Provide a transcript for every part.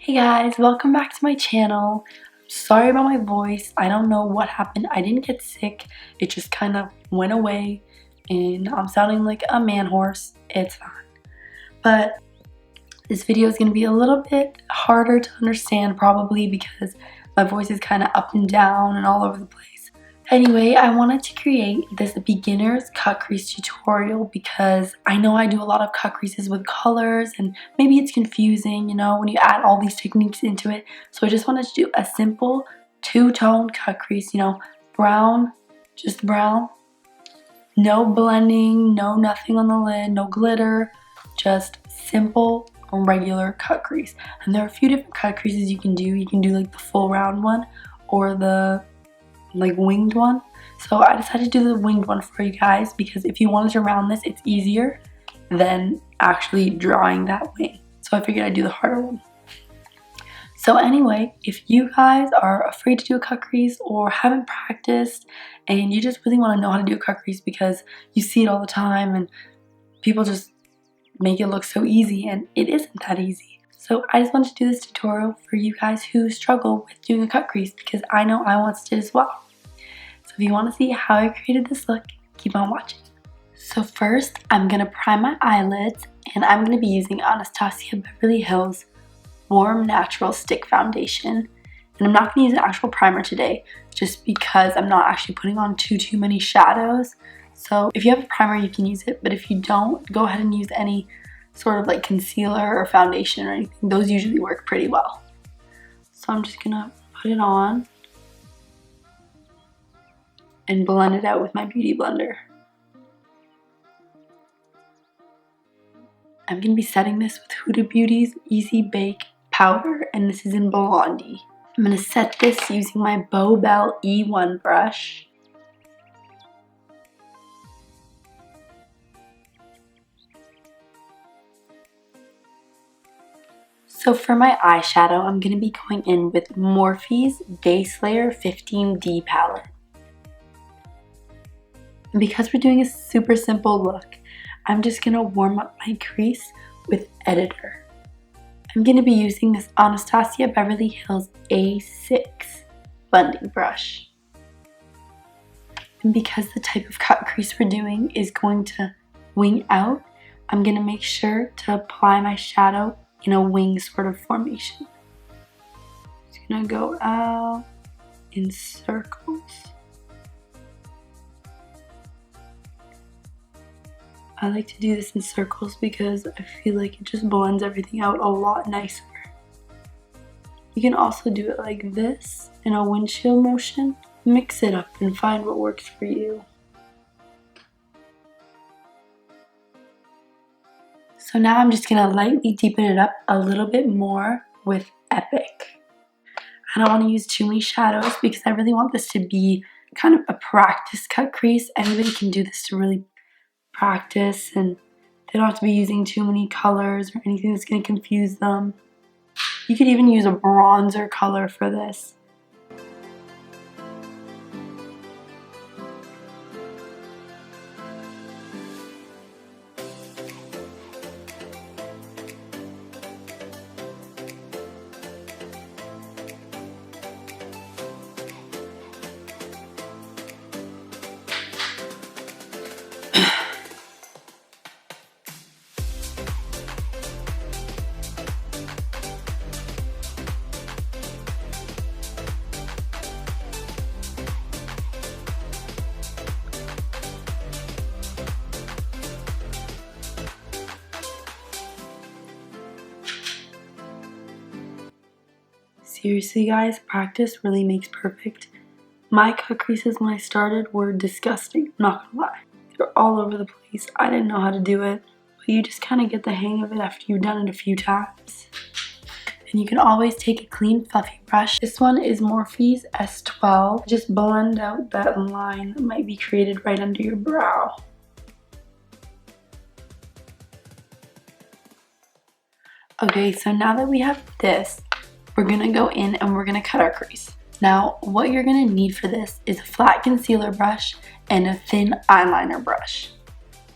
Hey guys, welcome back to my channel. Sorry about my voice. I don't know what happened. I didn't get sick. It just kind of went away and I'm sounding like a man horse. It's fine. But this video is going to be a little bit harder to understand probably because my voice is kind of up and down and all over the place. Anyway, I wanted to create this beginner's cut crease tutorial because I know I do a lot of cut creases with colors and maybe it's confusing, you know, when you add all these techniques into it. So I just wanted to do a simple two-tone cut crease, you know, brown, just brown. No blending, no nothing on the lid, no glitter, just simple regular cut crease. And there are a few different cut creases you can do. You can do like the full round one or the like winged one. So I decided to do the winged one for you guys because if you wanted to round this, it's easier than actually drawing that wing. So I figured I'd do the harder one. So anyway, if you guys are afraid to do a cut crease or haven't practiced and you just really want to know how to do a cut crease because you see it all the time and people just make it look so easy and it isn't that easy. So I just wanted to do this tutorial for you guys who struggle with doing a cut crease because I know I once did as well. So if you want to see how I created this look, keep on watching. So first, I'm going to prime my eyelids and I'm going to be using Anastasia Beverly Hills Warm Natural Stick Foundation. And I'm not going to use an actual primer today just because I'm not actually putting on too many shadows. So if you have a primer, you can use it, but if you don't, go ahead and use any sort of like concealer or foundation or anything. Those usually work pretty well. So I'm just gonna put it on and blend it out with my beauty blender. I'm gonna be setting this with Huda Beauty's Easy Bake Powder, and this is in Blondie. I'm gonna set this using my Beau Belle E1 brush. So for my eyeshadow, I'm going to be going in with Morphe's Base Layer 15D palette. And because we're doing a super simple look, I'm just going to warm up my crease with Editor. I'm going to be using this Anastasia Beverly Hills A6 blending brush. And because the type of cut crease we're doing is going to wing out, I'm going to make sure to apply my shadow in a wing sort of formation. Just gonna go out in circles. I like to do this in circles because I feel like it just blends everything out a lot nicer. You can also do it like this in a windshield motion. Mix it up and find what works for you. So now I'm just going to lightly deepen it up a little bit more with Epic. I don't want to use too many shadows because I really want this to be kind of a practice cut crease. Anybody can do this to really practice and they don't have to be using too many colors or anything that's going to confuse them. You could even use a bronzer color for this. Seriously guys, practice really makes perfect. My cut creases when I started were disgusting, I'm not gonna lie. They were all over the place. I didn't know how to do it, but you just kind of get the hang of it after you've done it a few times. And you can always take a clean fluffy brush. This one is Morphe's S12. Just blend out that line that might be created right under your brow. Okay, so now that we have this, we're gonna go in and we're gonna cut our crease. Now, what you're gonna need for this is a flat concealer brush and a thin eyeliner brush.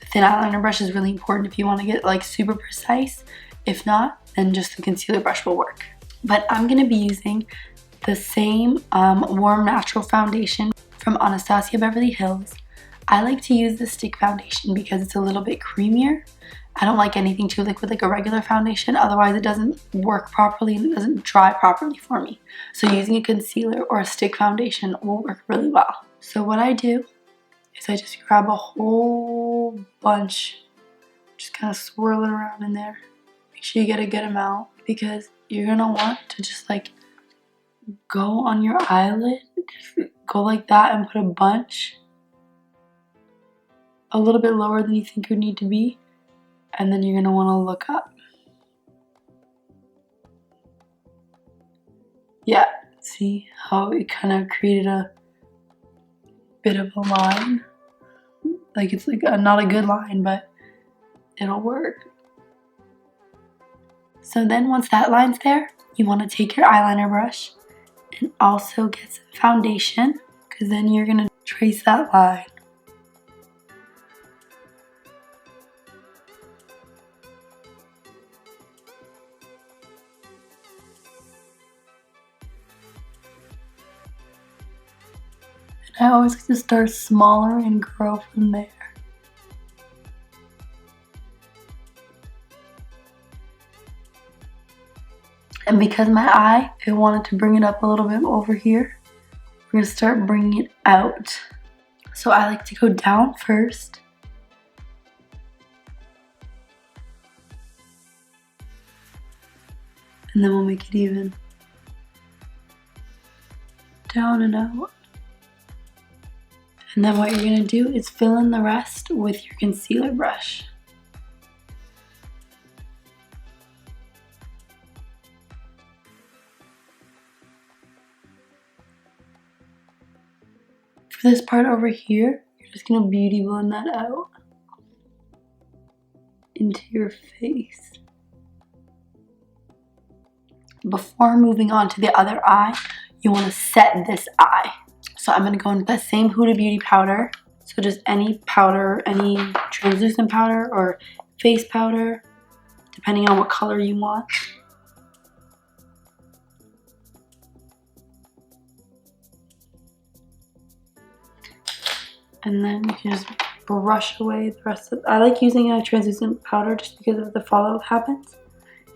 The thin eyeliner brush is really important if you wanna get like super precise. If not, then just the concealer brush will work. But I'm going to be using the same Warm Natural Foundation from Anastasia Beverly Hills. I like to use the stick foundation because it's a little bit creamier. I don't like anything too liquid like a regular foundation, otherwise it doesn't work properly and it doesn't dry properly for me. So using a concealer or a stick foundation will work really well. So what I do is I just grab a whole bunch, just kind of swirl it around in there. Make sure you get a good amount because you're gonna want to just like go on your eyelid, go like that and put a bunch a little bit lower than you think you need to be, and then you're gonna want to look up. Yeah, see how it kind of created a bit of a line? Like it's like not a good line, but it'll work. So then once that line's there, you want to take your eyeliner brush and also get some foundation, because then you're gonna trace that line. I always like to start smaller and grow from there. And because my eye, I wanted to bring it up a little bit over here, we're going to start bringing it out. So I like to go down first. And then we'll make it even. Down and out. And then what you're going to do is fill in the rest with your concealer brush. For this part over here, you're just going to beauty blend that out into your face. Before moving on to the other eye, you want to set this eye. So I'm going to go in with that same Huda Beauty powder. So just any powder, any translucent powder or face powder, depending on what color you want. And then you can just brush away the rest of it. I like using a translucent powder just because if the fallout happens,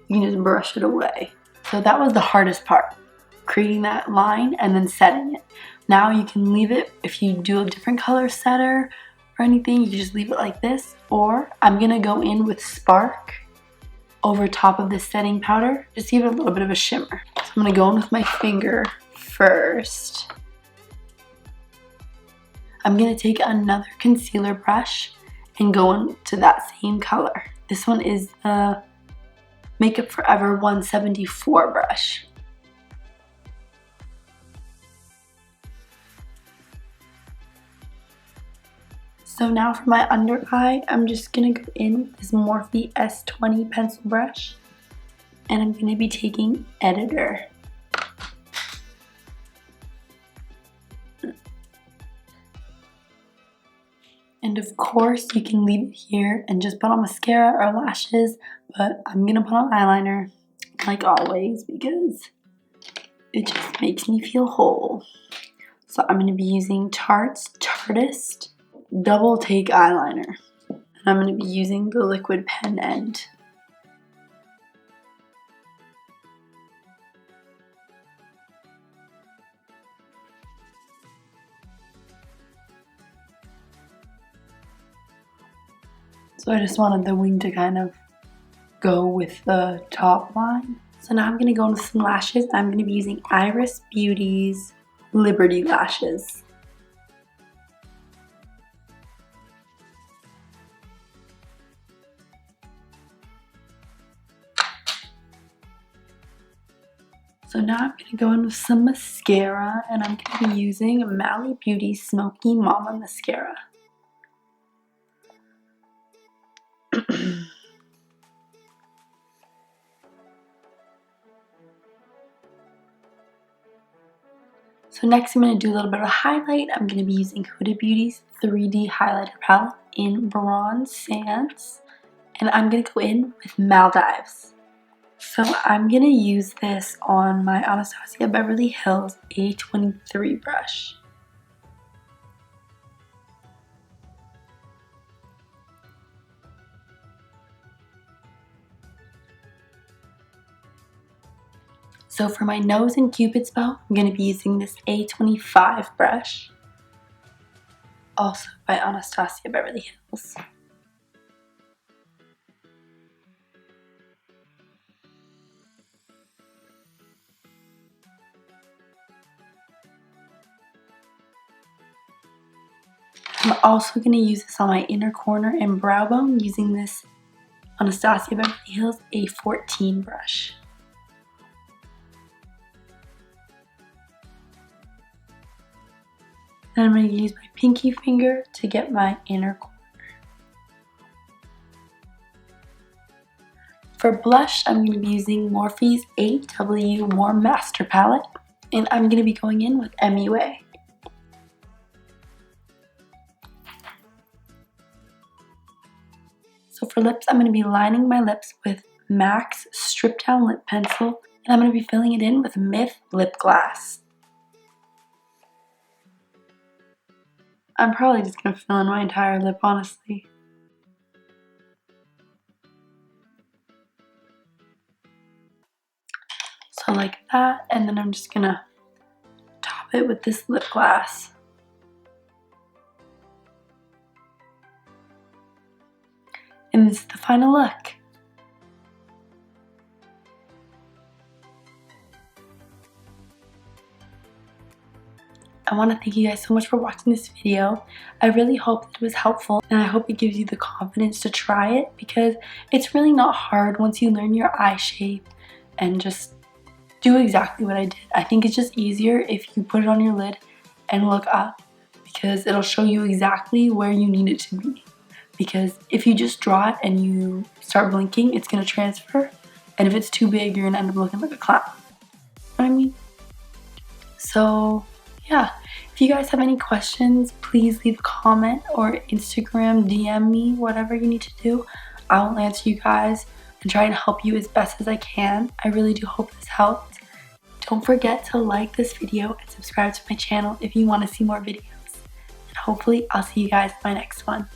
you can just brush it away. So that was the hardest part, creating that line and then setting it. Now you can leave it, if you do a different color setter or anything, you can just leave it like this. Or I'm gonna go in with Spark over top of the setting powder, just give it a little bit of a shimmer. So I'm gonna go in with my finger first. I'm gonna take another concealer brush and go into that same color. This one is the Makeup Forever 174 brush. So now for my under eye, I'm just gonna go in with this Morphe S20 pencil brush, and I'm gonna be taking Editor. And of course, you can leave it here and just put on mascara or lashes, but I'm gonna put on eyeliner, like always, because it just makes me feel whole. So I'm gonna be using Tarte's Tarteist Double Take Eyeliner. And I'm gonna be using the liquid pen end. So I just wanted the wing to kind of go with the top line. So now I'm going to go in with some lashes. I'm going to be using Iris Beauty's Liberty Lashes. So now I'm going to go in with some mascara, and I'm going to be using Maldives Beauty's Smokey Mama Mascara. So next I'm going to do a little bit of highlight. I'm going to be using Huda Beauty's 3D highlighter palette in Bronze Sands. And I'm going to go in with Maldives. So I'm gonna use this on my Anastasia Beverly Hills A23 brush. So for my nose and cupid's bow, I'm gonna be using this A25 brush, also by Anastasia Beverly Hills. I'm also going to use this on my inner corner and brow bone using this Anastasia Beverly Hills A14 brush. Then I'm going to use my pinky finger to get my inner corner. For blush, I'm going to be using Morphe's 8W Warm Master Palette, and I'm going to be going in with MUA. So for lips, I'm going to be lining my lips with MAC's Stripdown Lip Pencil, and I'm going to be filling it in with Myth Lipglass. I'm probably just going to fill in my entire lip, honestly. So like that, and then I'm just going to top it with this lip gloss. And this is the final look. I want to thank you guys so much for watching this video. I really hope that it was helpful, and I hope it gives you the confidence to try it, because it's really not hard once you learn your eye shape and just do exactly what I did. I think it's just easier if you put it on your lid and look up, because it'll show you exactly where you need it to be. Because if you just draw it and you start blinking, it's going to transfer. And if it's too big, you're going to end up looking like a clown. You know what I mean? So, yeah. If you guys have any questions, please leave a comment or Instagram, DM me, whatever you need to do. I will answer you guys and try and help you as best as I can. I really do hope this helped. Don't forget to like this video and subscribe to my channel if you want to see more videos. And hopefully, I'll see you guys in my next one.